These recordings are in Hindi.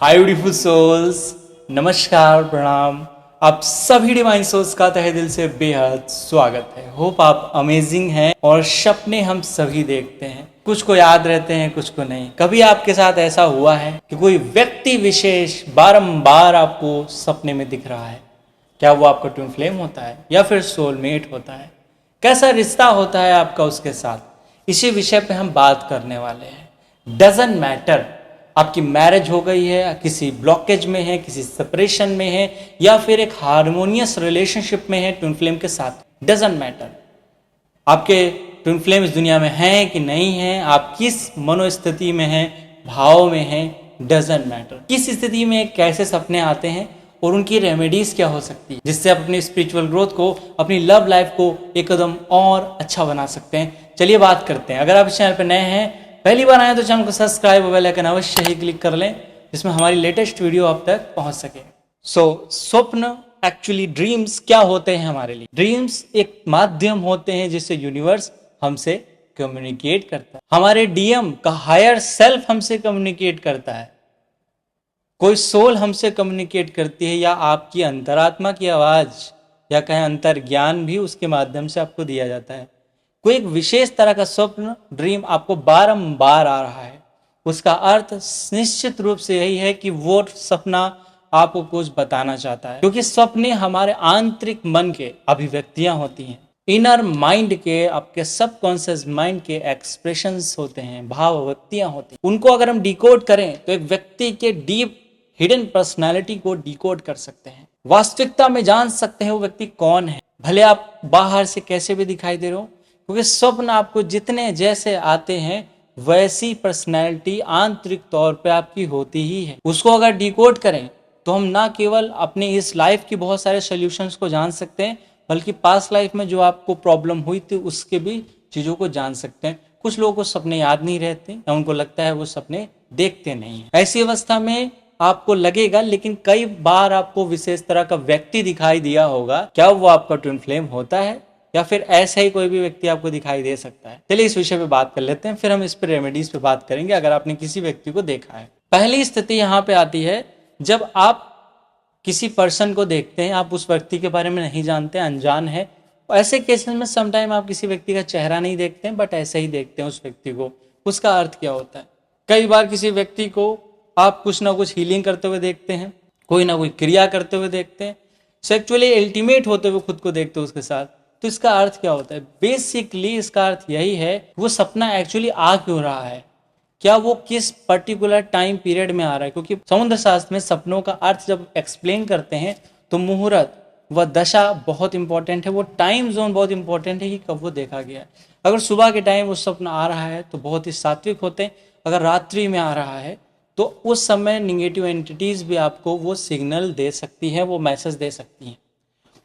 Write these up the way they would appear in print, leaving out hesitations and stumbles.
हाय ब्यूटीफुल सोल्स, नमस्कार, प्रणाम। आप सभी डिवाइन सोल्स का तहे दिल से बेहद स्वागत है। होप आप अमेजिंग हैं। और सपने हम सभी देखते हैं, कुछ को याद रहते हैं, कुछ को नहीं। कभी आपके साथ ऐसा हुआ है कि कोई व्यक्ति विशेष बारंबार आपको सपने में दिख रहा है? क्या वो आपका ट्विन फ्लेम होता है या फिर सोलमेट होता है? कैसा रिश्ता होता है आपका उसके साथ? इसी विषय पे हम बात करने वाले हैं। डजंट मैटर आपकी मैरिज हो गई है, किसी ब्लॉकेज में है, किसी सेपरेशन में है, या फिर एक हार्मोनियस रिलेशनशिप में है ट्विन फ्लेम के साथ। डजंट मैटर आपके ट्विन फ्लेम इस दुनिया में हैं कि नहीं हैं, आप किस मनोस्थिति में हैं, भाव में हैं। डजंट मैटर किस स्थिति में कैसे सपने आते हैं और उनकी रेमेडीज क्या हो सकती है, जिससे आप अपनी स्पिरिचुअल ग्रोथ को, अपनी लव लाइफ को एक कदम और अच्छा बना सकते हैं। चलिए बात करते हैं। अगर आप इस चैनल पर नए हैं, पहली बार आए तो चैनल को सब्सक्राइब और बेल आइकन अवश्य ही क्लिक कर लें, जिसमें हमारी लेटेस्ट वीडियो आप तक पहुंच सके। स्वप्न एक्चुअली ड्रीम्स क्या होते हैं हमारे लिए? ड्रीम्स एक माध्यम होते हैं जिससे यूनिवर्स हमसे कम्युनिकेट करता है। हमारे डीएम का हायर सेल्फ हमसे कम्युनिकेट करता है, कोई सोल हमसे कम्युनिकेट करती है, या आपकी अंतरात्मा की आवाज या कहें अंतर ज्ञान भी उसके माध्यम से आपको दिया जाता है। कोई एक विशेष तरह का स्वप्न ड्रीम आपको बारंबार आ रहा है, उसका अर्थ निश्चित रूप से यही है कि वो सपना आपको कुछ बताना चाहता है, क्योंकि सपने हमारे आंतरिक मन के अभिव्यक्तियां होती हैं, इनर माइंड के, आपके सबकॉन्शियस माइंड के एक्सप्रेशंस होते हैं, भाव अभिव्यक्तियां होती हैं। उनको अगर हम डिकोड करें तो एक व्यक्ति के डीप हिडन पर्सनैलिटी को डिकोड कर सकते हैं, वास्तविकता में जान सकते हैं वो व्यक्ति कौन है, भले आप बाहर से कैसे भी दिखाई दे रहे हो। क्योंकि स्वप्न आपको जितने जैसे आते हैं वैसी पर्सनैलिटी आंतरिक तौर पे आपकी होती ही है। उसको अगर डिकोड करें तो हम ना केवल अपने इस लाइफ की बहुत सारे सॉल्यूशंस को जान सकते हैं, बल्कि पास्ट लाइफ में जो आपको प्रॉब्लम हुई थी उसके भी चीज़ों को जान सकते हैं। कुछ लोगों को सपने याद नहीं रहते या उनको लगता है वो सपने देखते नहीं हैं। ऐसी अवस्था में आपको लगेगा, लेकिन कई बार आपको विशेष तरह का व्यक्ति दिखाई दिया होगा। क्या वो आपका ट्विन फ्लेम होता है या फिर ऐसा ही कोई भी व्यक्ति आपको दिखाई दे सकता है? चलिए इस विषय पे बात कर लेते हैं, फिर हम इस पर रेमेडीज पे बात करेंगे अगर आपने किसी व्यक्ति को देखा है। पहली स्थिति यहाँ पे आती है जब आप किसी पर्सन को देखते हैं, आप उस व्यक्ति के बारे में नहीं जानते, अनजान है। ऐसे केसेस में समटाइम आप किसी व्यक्ति का चेहरा नहीं देखते हैं, बट ऐसे ही देखते हैं उस व्यक्ति को। उसका अर्थ क्या होता है? कई बार किसी व्यक्ति को आप कुछ ना कुछ हीलिंग करते हुए देखते हैं, कोई ना कोई क्रिया करते हुए देखते हैं, सेक्चुअली अल्टीमेट होते हुए खुद को देखते हो उसके साथ। तो इसका अर्थ क्या होता है? बेसिकली इसका अर्थ यही है, वो सपना एक्चुअली आ क्यों रहा है, क्या वो किस पर्टिकुलर टाइम पीरियड में आ रहा है। क्योंकि समुद्र शास्त्र में सपनों का अर्थ जब एक्सप्लेन करते हैं तो मुहूर्त व दशा बहुत इंपॉर्टेंट है, वो टाइम जोन बहुत इंपॉर्टेंट है कि कब वो देखा गया है। अगर सुबह के टाइम वो सपना आ रहा है तो बहुत ही सात्विक होते हैं, अगर रात्रि में आ रहा है तो उस समय निगेटिव एंटिटीज भी आपको वो सिग्नल दे सकती हैं, वो मैसेज दे सकती हैं।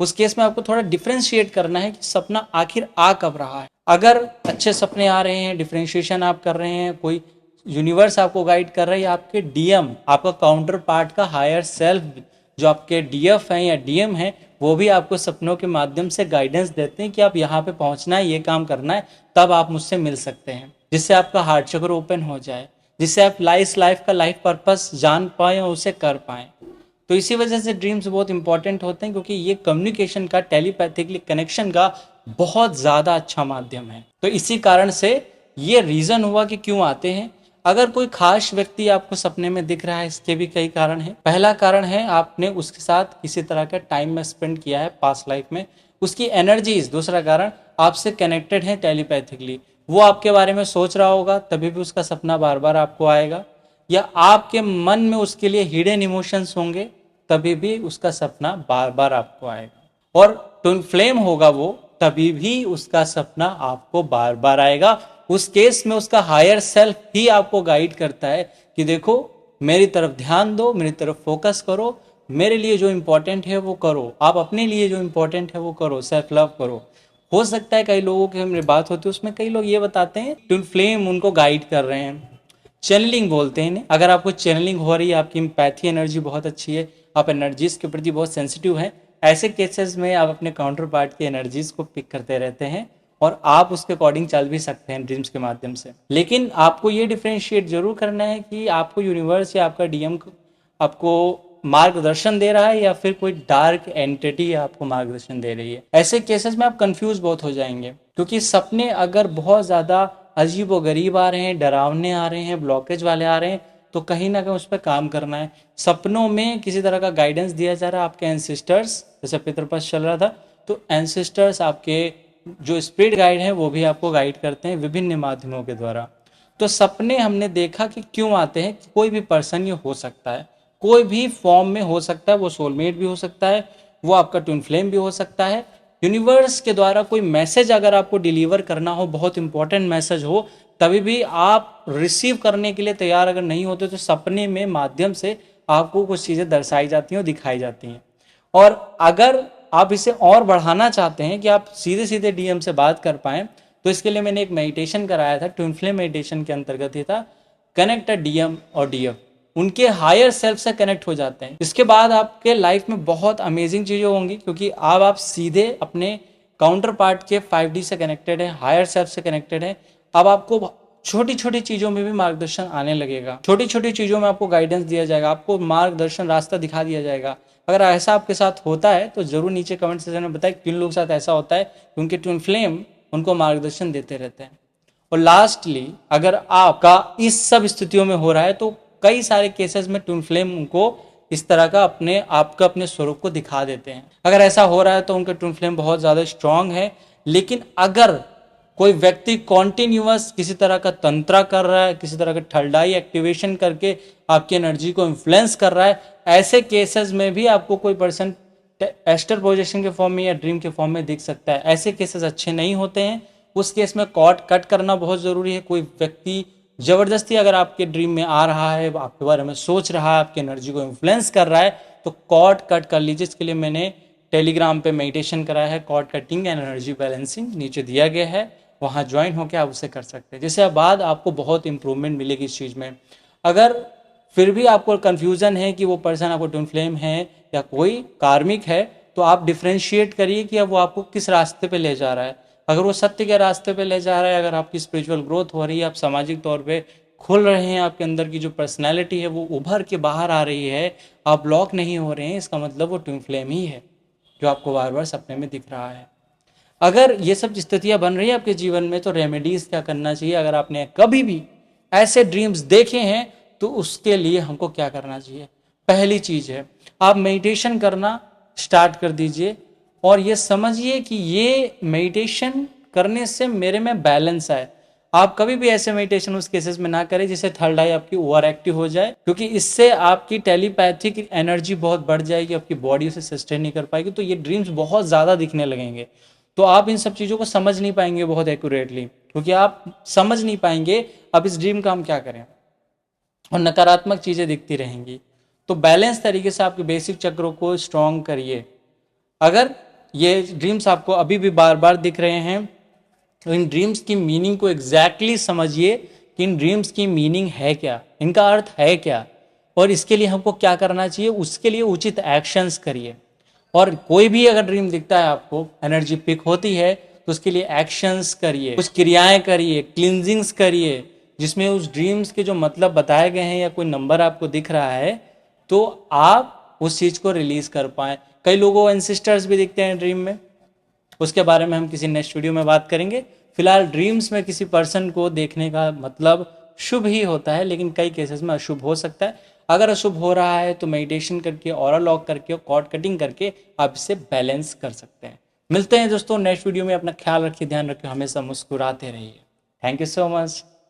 उस केस में आपको थोड़ा डिफ्रेंशिएट करना है कि सपना आखिर आ कब रहा है। अगर अच्छे सपने आ रहे हैं, डिफ्रेंशिएशन आप कर रहे हैं, कोई यूनिवर्स आपको गाइड कर रहा है, या आपके डीएम, आपका काउंटर पार्ट का हायर सेल्फ जो आपके डीएफ हैं या डीएम हैं, वो भी आपको सपनों के माध्यम से गाइडेंस देते हैं कि आप यहाँ पे पहुँचना है, ये काम करना है, तब आप मुझसे मिल सकते हैं, जिससे आपका हार्ट चक्र ओपन हो जाए, जिससे आप लाइफ का लाइफ पर्पस जान पाएँ और उसे कर पाएँ। तो इसी वजह से ड्रीम्स बहुत इंपॉर्टेंट होते हैं, क्योंकि ये कम्युनिकेशन का, टेलीपैथिकली कनेक्शन का बहुत ज़्यादा अच्छा माध्यम है। तो इसी कारण से ये रीज़न हुआ कि क्यों आते हैं। अगर कोई खास व्यक्ति आपको सपने में दिख रहा है, इसके भी कई कारण हैं। पहला कारण है आपने उसके साथ किसी तरह का टाइम में स्पेंड किया है पास्ट लाइफ में, उसकी एनर्जीज। दूसरा कारण आपसे कनेक्टेड है टेलीपैथिकली, वो आपके बारे में सोच रहा होगा, तभी भी उसका सपना बार बार आपको आएगा, या आपके मन में उसके लिए हिडन इमोशंस होंगे, तभी भी उसका सपना बार बार आपको आएगा। और ट्विन फ्लेम होगा वो, तभी भी उसका सपना आपको बार बार आएगा। उस केस में उसका हायर सेल्फ ही आपको गाइड करता है कि देखो, मेरी तरफ ध्यान दो, मेरी तरफ फोकस करो, मेरे लिए जो इंपॉर्टेंट है वो करो, आप अपने लिए जो इंपॉर्टेंट है वो करो, सेल्फ लव करो। हो सकता है कई लोगों की हमारी बात होती है, उसमें कई लोग ये बताते हैं ट्विन फ्लेम उनको गाइड कर रहे हैं, चैनलिंग बोलते हैं इन्हें। अगर आपको चैनलिंग हो रही है, आपकी एम्पैथी एनर्जी बहुत अच्छी है, आप एनर्जीज के प्रति बहुत सेंसिटिव हैं, ऐसे केसेस में आप अपने काउंटर पार्ट की एनर्जीज को पिक करते रहते हैं और आप उसके अकॉर्डिंग चल भी सकते हैं ड्रीम्स के माध्यम से। लेकिन आपको ये डिफ्रेंशिएट जरूर करना है कि आपको यूनिवर्स या आपका डीएम आपको मार्गदर्शन दे रहा है या फिर कोई डार्क एंटिटी आपको मार्गदर्शन दे रही है। ऐसे केसेस में आप कंफ्यूज बहुत हो जाएंगे, क्योंकि सपने अगर बहुत ज़्यादा अजीब व गरीब आ रहे हैं, डरावने आ रहे हैं, ब्लॉकेज वाले आ रहे हैं, तो कहीं ना कहीं उस पर काम करना है। सपनों में किसी तरह का गाइडेंस दिया जा रहा है आपके एंसिस्टर्स, जैसे पितृपक्ष चल रहा था, तो एंसिस्टर्स आपके जो स्पिरिट गाइड हैं वो भी आपको गाइड करते हैं विभिन्न माध्यमों के द्वारा। तो सपने हमने देखा कि क्यों आते हैं, कोई भी पर्सन ये हो सकता है, कोई भी फॉर्म में हो सकता है, वो सोलमेट भी हो सकता है, वो आपका ट्विन फ्लेम भी हो सकता है। यूनिवर्स के द्वारा कोई मैसेज अगर आपको डिलीवर करना हो, बहुत इंपॉर्टेंट मैसेज हो, तभी भी आप रिसीव करने के लिए तैयार अगर नहीं होते तो सपने में माध्यम से आपको कुछ चीज़ें दर्शाई जाती हैं और दिखाई जाती हैं। और अगर आप इसे और बढ़ाना चाहते हैं कि आप सीधे सीधे डीएम से बात कर पाएँ, तो इसके लिए मैंने एक मेडिटेशन कराया था। ट्विन फ्लेम मेडिटेशन के अंतर्गत ही था, कनेक्ट अ डीएम और डीएफ, उनके हायर सेल्फ से कनेक्ट हो जाते हैं। इसके बाद आपके लाइफ में बहुत अमेजिंग चीज़ें होंगी, क्योंकि अब आप सीधे अपने काउंटर पार्ट के 5D से कनेक्टेड है, हायर सेल्फ से कनेक्टेड है। अब आपको छोटी छोटी चीज़ों में भी मार्गदर्शन आने लगेगा, छोटी छोटी चीज़ों में आपको गाइडेंस दिया जाएगा, आपको मार्गदर्शन रास्ता दिखा दिया जाएगा। अगर ऐसा आपके साथ होता है तो ज़रूर नीचे कमेंट सेक्शन में बताएं किन लोगों के साथ ऐसा होता है, क्योंकि ट्विन फ्लेम उनको मार्गदर्शन देते रहते हैं। और लास्टली, अगर आपका इस सब स्थितियों में हो रहा है तो कई सारे केसेस में ट्विन फ्लेम उनको इस तरह का अपने स्वरूप को दिखा देते हैं। अगर ऐसा हो रहा है तो उनका ट्विन फ्लेम बहुत ज़्यादा स्ट्रांग है। लेकिन अगर कोई व्यक्ति कॉन्टिन्यूअस किसी तरह का तंत्रा कर रहा है, किसी तरह का थर्ड आई एक्टिवेशन करके आपकी एनर्जी को इन्फ्लुएंस कर रहा है, ऐसे केसेस में भी आपको कोई पर्सन एस्टर प्रोजेक्शन के फॉर्म में या ड्रीम के फॉर्म में दिख सकता है। ऐसे केसेस अच्छे नहीं होते हैं। उस केस में कॉर्ड कट करना बहुत ज़रूरी है। कोई व्यक्ति जबरदस्ती अगर आपके ड्रीम में आ रहा है, आपके बारे में सोच रहा है, आपकी एनर्जी को इन्फ्लुएंस कर रहा है, तो कॉर्ड कट कर लीजिए। इसके लिए मैंने टेलीग्राम पे मेडिटेशन कराया है, cord cutting and energy balancing, नीचे दिया गया है, वहाँ ज्वाइन होकर आप उसे कर सकते हैं। जिससे बाद आपको बहुत इंप्रूवमेंट मिलेगी इस चीज़ में। अगर फिर भी आपको कन्फ्यूज़न है कि वो पर्सन आपको ट्विन फ्लेम है या कोई कार्मिक है, तो आप डिफ्रेंशिएट करिए कि अब वो आपको किस रास्ते पे ले जा रहा है। अगर वो सत्य के रास्ते पे ले जा रहा है, अगर आपकी स्पिरिचुअल ग्रोथ हो रही है, आप सामाजिक तौर पे खुल रहे हैं, आपके अंदर की जो पर्सनैलिटी है वो उभर के बाहर आ रही है, आप ब्लॉक नहीं हो रहे हैं, इसका मतलब वो ट्विन फ्लेम ही है जो आपको बार बार सपने में दिख रहा है। अगर ये सब स्थितियाँ बन रही है आपके जीवन में, तो रेमेडीज़ क्या करना चाहिए? अगर आपने कभी भी ऐसे ड्रीम्स देखे हैं तो उसके लिए हमको क्या करना चाहिए? पहली चीज़ है, आप मेडिटेशन करना स्टार्ट कर दीजिए और ये समझिए कि ये मेडिटेशन करने से मेरे में बैलेंस आए। आप कभी भी ऐसे मेडिटेशन उस केसेस में ना करें जिससे थर्ड आई आपकी ओवर एक्टिव हो जाए, क्योंकि इससे आपकी टेलीपैथिक एनर्जी बहुत बढ़ जाएगी, आपकी बॉडी उसे सस्टेन नहीं कर पाएगी, तो ये ड्रीम्स बहुत ज़्यादा दिखने लगेंगे। तो आप इन सब चीज़ों को समझ नहीं पाएंगे बहुत एक्यूरेटली, क्योंकि आप समझ नहीं पाएंगे अब इस ड्रीम का हम क्या करें, और नकारात्मक चीज़ें दिखती रहेंगी। तो बैलेंस तरीके से आपके बेसिक चक्रों को स्ट्रॉन्ग करिए। अगर ये ड्रीम्स आपको अभी भी बार बार दिख रहे हैं, तो इन ड्रीम्स की मीनिंग को एग्जैक्टली समझिए कि इन ड्रीम्स की मीनिंग है क्या, इनका अर्थ है क्या, और इसके लिए हमको क्या करना चाहिए, उसके लिए उचित एक्शंस करिए। और कोई भी अगर ड्रीम दिखता है आपको, एनर्जी पिक होती है, तो उसके लिए एक्शंस करिए, कुछ क्रियाएं करिए, क्लिनजिंग्स करिए, जिसमें उस ड्रीम्स के जो मतलब बताए गए हैं या कोई नंबर आपको दिख रहा है तो आप उस चीज़ को रिलीज कर पाएँ। कई लोगों एंसिस्टर्स भी दिखते हैं ड्रीम में, उसके बारे में हम किसी नेक्स्ट वीडियो में बात करेंगे। फिलहाल ड्रीम्स में किसी पर्सन को देखने का मतलब शुभ ही होता है, लेकिन कई केसेस में अशुभ हो सकता है। अगर अशुभ हो रहा है तो मेडिटेशन करके, ऑरा लॉक करके, कॉर्ड कटिंग करके आप इसे बैलेंस कर सकते हैं। मिलते हैं दोस्तों नेक्स्ट वीडियो में। अपना ख्याल रखिए, ध्यान रखिए, हमेशा मुस्कुराते रहिए। Thank you so much.